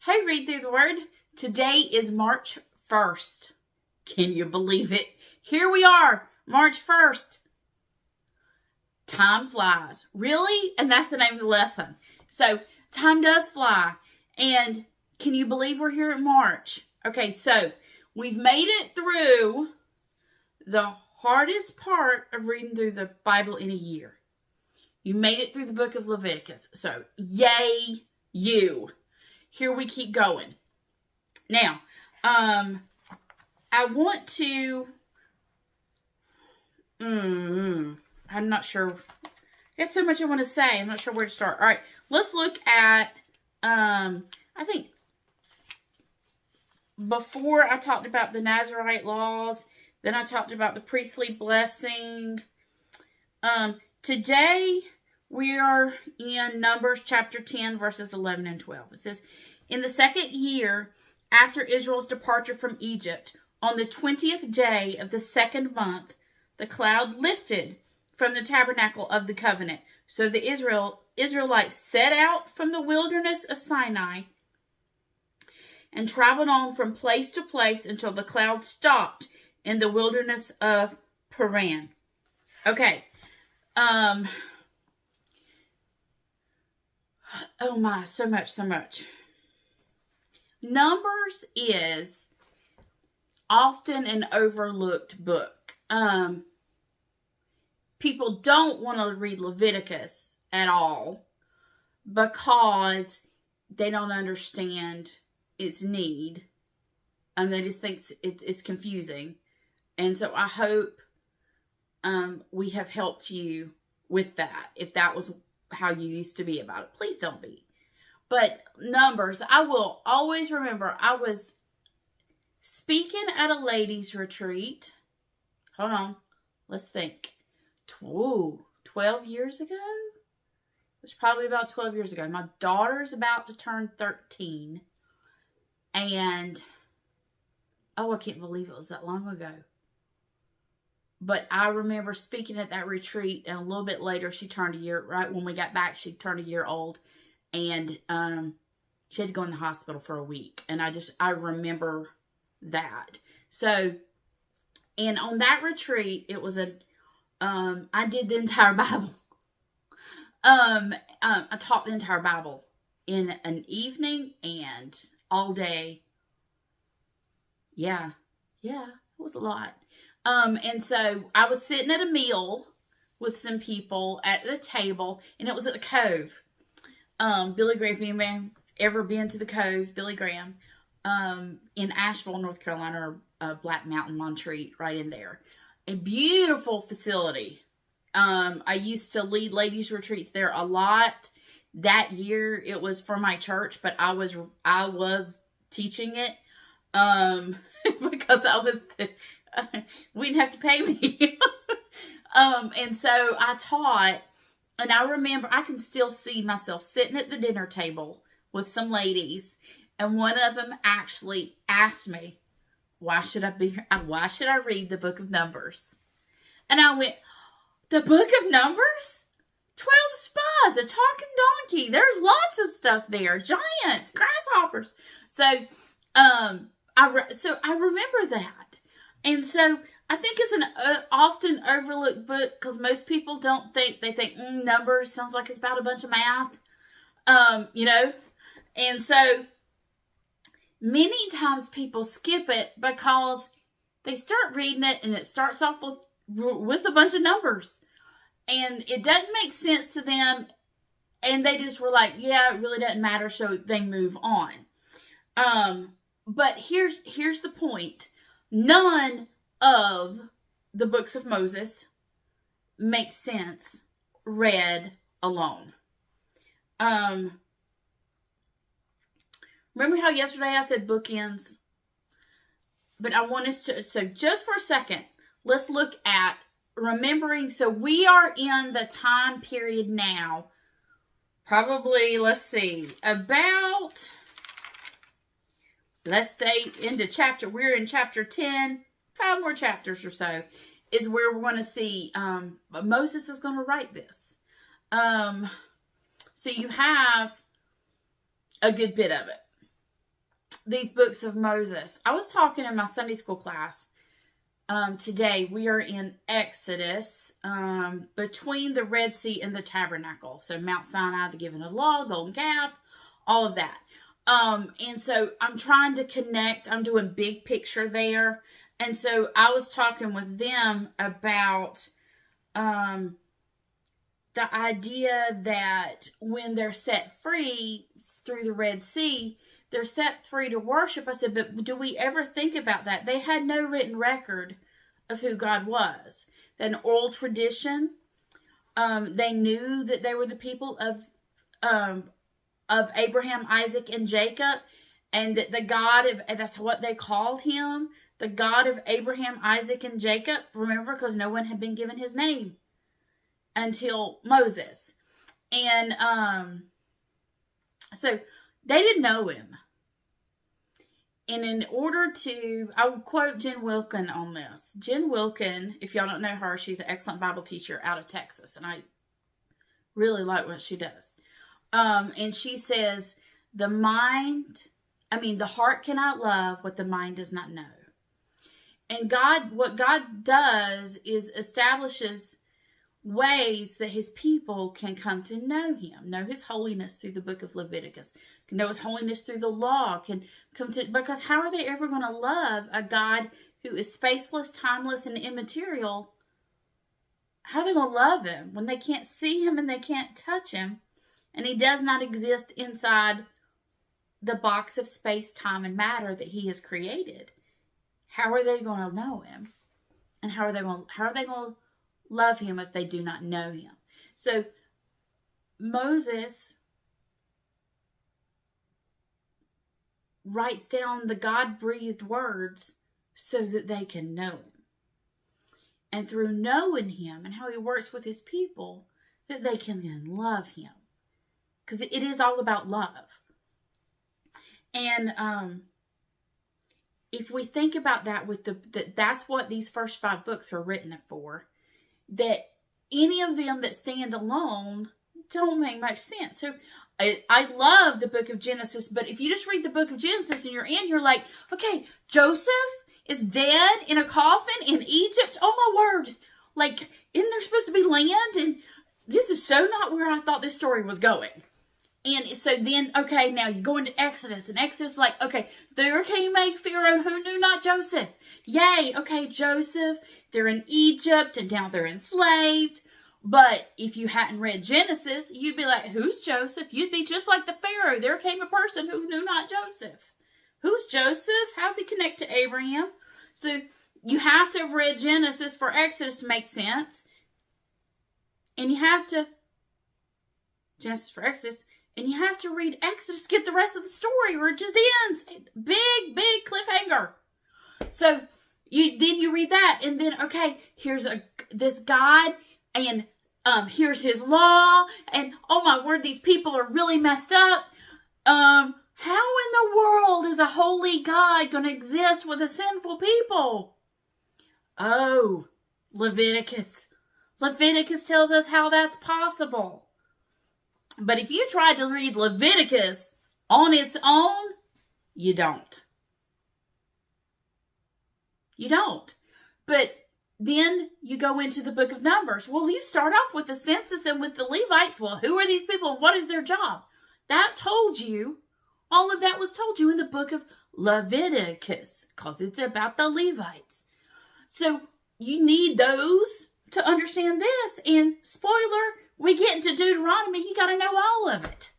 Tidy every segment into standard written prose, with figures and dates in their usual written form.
Hey, read through the word. Today is March 1st. Can you believe it? Here we are, March 1st. Time flies. Really? And that's the name of the lesson. So, time does fly. And can you believe we're here in March? Okay, so we've made it through the hardest part of reading through the Bible in a year. You made it through the book of Leviticus. So, yay, you. Here we keep going. Now, I want to, I'm not sure. There's so much I want to say. I'm not sure where to start. All right, let's look at, I think, before I talked about the Nazirite laws, then I talked about the priestly blessing. Today, we are in Numbers chapter 10, verses 11 and 12. It says, in the second year after Israel's departure from Egypt, on the 20th day of the second month, the cloud lifted from the tabernacle of the covenant. So the Israelites set out from the wilderness of Sinai and traveled on from place to place until the cloud stopped in the wilderness of Paran. Okay. Oh my, so much. Numbers is often an overlooked book. People don't want to read Leviticus at all because they don't understand its need, and they just think it's confusing. And so I hope we have helped you with that. If that was how you used to be about it, please don't be. But Numbers, I will always remember, I was speaking at a ladies' retreat. Hold on, let's think. 12 years ago? It was probably about 12 years ago. My daughter's about to turn 13. And, oh, I can't believe it was that long ago. But I remember speaking at that retreat, and a little bit later, she turned a year, right when we got back, she turned a year old. And she had to go in the hospital for a week. And I remember that. So, and on that retreat, it was I did the entire Bible. I taught the entire Bible in an evening and all day. Yeah, it was a lot. And so I was sitting at a meal with some people at the table, and it was at the Cove. Billy Graham, if anyone ever been to the Cove, Billy Graham, in Asheville, North Carolina, or Black Mountain, Montreat, right in there. A beautiful facility. I used to lead ladies' retreats there a lot. That year, it was for my church, but I was teaching it, because we didn't have to pay me. And so I taught. And I remember, I can still see myself sitting at the dinner table with some ladies. And one of them actually asked me, why should I read the book of Numbers? And I went, the book of Numbers? 12 spies, a talking donkey. There's lots of stuff there. Giants, grasshoppers. So, I remember that. And so, I think it's an often overlooked book because most people don't think, they think, Numbers sounds like it's about a bunch of math, and so many times people skip it because they start reading it and it starts off with a bunch of numbers and it doesn't make sense to them, and they just were like, yeah, it really doesn't matter, so they move on. But here's the point. None of the books of Moses make sense read alone. Remember how yesterday I said bookends? But I want us to, so just for a second, let's look at remembering. So we are in the time period now, probably, let's see, about, let's say we're in chapter 10, 5 more chapters or so, is where we're going to see, Moses is going to write this. So you have a good bit of it. these books of Moses. I was talking in my Sunday school class today. We are in Exodus, between the Red Sea and the Tabernacle. So Mount Sinai, the giving of the law, golden calf, all of that. And so I'm trying to connect. I'm doing big picture there. And so I was talking with them about the idea that when they're set free through the Red Sea, they're set free to worship. I said, but do we ever think about that? They had no written record of who God was. An oral tradition. They knew that they were the people of Abraham, Isaac, and Jacob, and that the God of, that's what they called him, the God of Abraham, Isaac, and Jacob. Remember, because no one had been given his name until Moses. And so they didn't know him. And in order to, I will quote Jen Wilkin on this. Jen Wilkin, if y'all don't know her, she's an excellent Bible teacher out of Texas. And I really like what she does. And she says, the heart cannot love what the mind does not know. And what God does is establishes ways that his people can come to know him, know his holiness through the book of Leviticus, can know his holiness through the law, can come to, because how are they ever going to love a God who is spaceless, timeless, and immaterial? How are they going to love him when they can't see him and they can't touch him? And he does not exist inside the box of space, time, and matter that he has created. How are they going to know him? And how are they going to love him if they do not know him? So Moses writes down the God-breathed words so that they can know him. And through knowing him and how he works with his people, that they can then love him. Because it is all about love. And if we think about that, that's what these first 5 books are written for. That any of them that stand alone don't make much sense. So I love the book of Genesis, but if you just read the book of Genesis and you're like, okay, Joseph is dead in a coffin in Egypt. Oh my word. Like, isn't there supposed to be land? And this is so not where I thought this story was going. And so then, okay, now you go into Exodus. And Exodus is like, okay, there came a Pharaoh who knew not Joseph. Yay, okay, Joseph, they're in Egypt and now they're enslaved. But if you hadn't read Genesis, you'd be like, who's Joseph? You'd be just like the Pharaoh. There came a person who knew not Joseph. Who's Joseph? How's he connect to Abraham? So you have to have read Genesis for Exodus to make sense. And you have to, Genesis for Exodus, and you have to read Exodus to get the rest of the story, or it just ends. Big cliffhanger. So you read that, and then, okay, here's this God, and here's his law, and oh my word, these people are really messed up. How in the world is a holy God going to exist with a sinful people? Oh, Leviticus. Leviticus tells us how that's possible. But if you try to read Leviticus on its own, you don't. You don't. But then you go into the book of Numbers. Well, you start off with the census and with the Levites. Well, who are these people? What is their job? That told you, all of that was told you in the book of Leviticus, because it's about the Levites. So you need those to understand this. And spoiler, we get into Deuteronomy, you got to know all of it.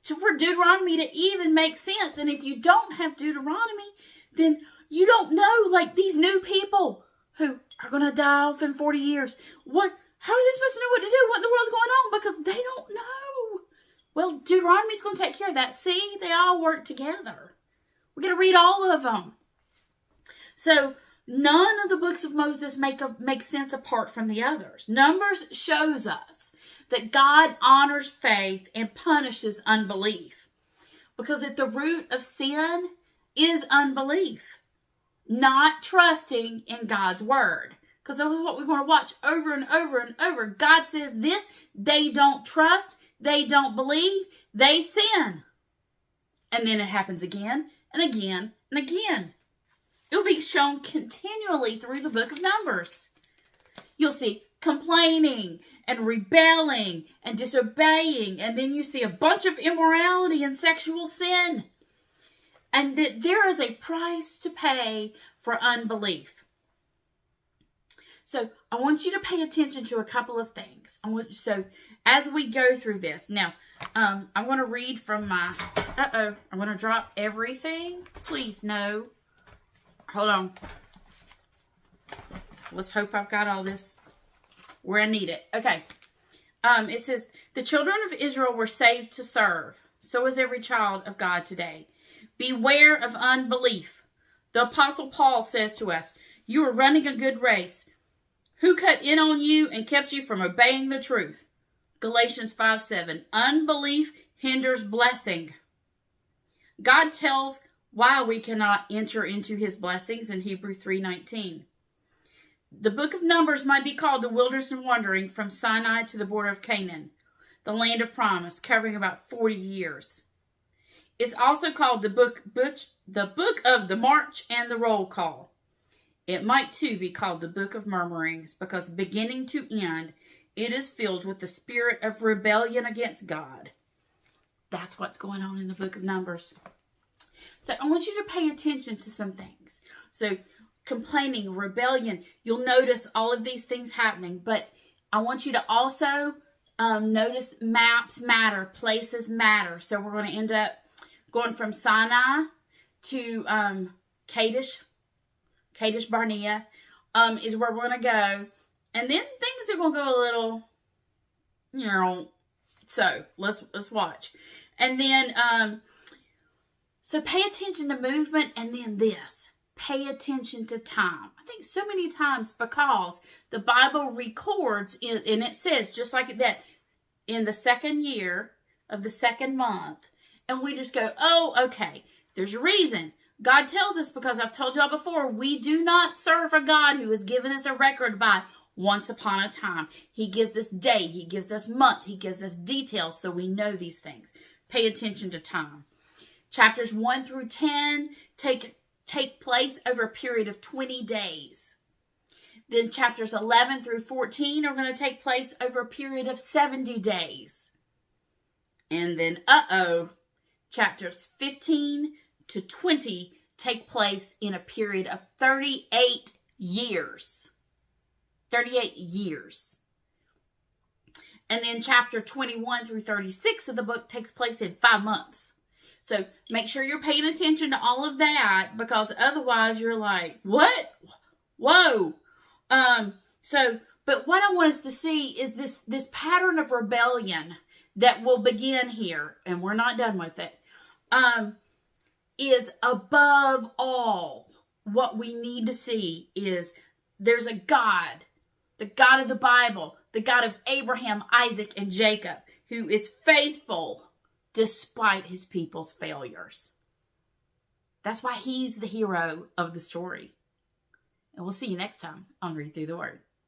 So for Deuteronomy to even make sense, and if you don't have Deuteronomy, then you don't know, like, these new people who are going to die off in 40 years. How are they supposed to know what to do? What in the world's going on? Because they don't know. Well, Deuteronomy's going to take care of that. See, they all work together. We're going to read all of them. So none of the books of Moses make sense apart from the others. Numbers shows us that God honors faith and punishes unbelief. Because at the root of sin is unbelief. Not trusting in God's word. Because that was what we're going to watch over and over and over. God says this, they don't trust, they don't believe, they sin. And then it happens again and again and again. It will be shown continually through the book of Numbers. You'll see complaining and rebelling and disobeying. And then you see a bunch of immorality and sexual sin. And that there is a price to pay for unbelief. So I want you to pay attention to a couple of things. So as we go through this, now I'm going to read from my, I'm going to drop everything. Please, no. Hold on. Let's hope I've got all this where I need it. Okay. It says, the children of Israel were saved to serve. So is every child of God today. Beware of unbelief. The Apostle Paul says to us, you are running a good race. Who cut in on you and kept you from obeying the truth? Galatians 5:7. Unbelief hinders blessing. God tells why we cannot enter into his blessings in Hebrews 3:19. The book of Numbers might be called the wilderness and wandering from Sinai to the border of Canaan, the land of promise, covering about 40 years. It's also called the book of the march and the roll call. It might too be called the book of murmurings, because beginning to end, it is filled with the spirit of rebellion against God. That's what's going on in the book of Numbers. So I want you to pay attention to some things. So complaining, rebellion, you'll notice all of these things happening. But I want you to also notice maps matter, places matter. So we're going to end up going from Sinai to Kadesh Barnea is where we're going to go. And then things are going to go a little, so let's watch. And then, so pay attention to movement, and then this. Pay attention to time. I think so many times, because the Bible records, and it says just like that, in the second year of the second month. And we just go, oh, okay, there's a reason. God tells us, because I've told y'all before, we do not serve a God who has given us a record by once upon a time. He gives us day, he gives us month, he gives us details, so we know these things. Pay attention to time. Chapters 1 through 10 take place over a period of 20 days. Then chapters 11 through 14 are going to take place over a period of 70 days. And then, chapters 15 to 20 take place in a period of 38 years. 38 years. And then chapter 21 through 36 of the book takes place in 5 months. So make sure you're paying attention to all of that, because otherwise you're like, what? Whoa. But what I want us to see is this pattern of rebellion that will begin here, and we're not done with it, is above all. What we need to see is there's a God, the God of the Bible, the God of Abraham, Isaac, and Jacob, who is faithful despite his people's failures. That's why he's the hero of the story. And we'll see you next time on Read Through the Word.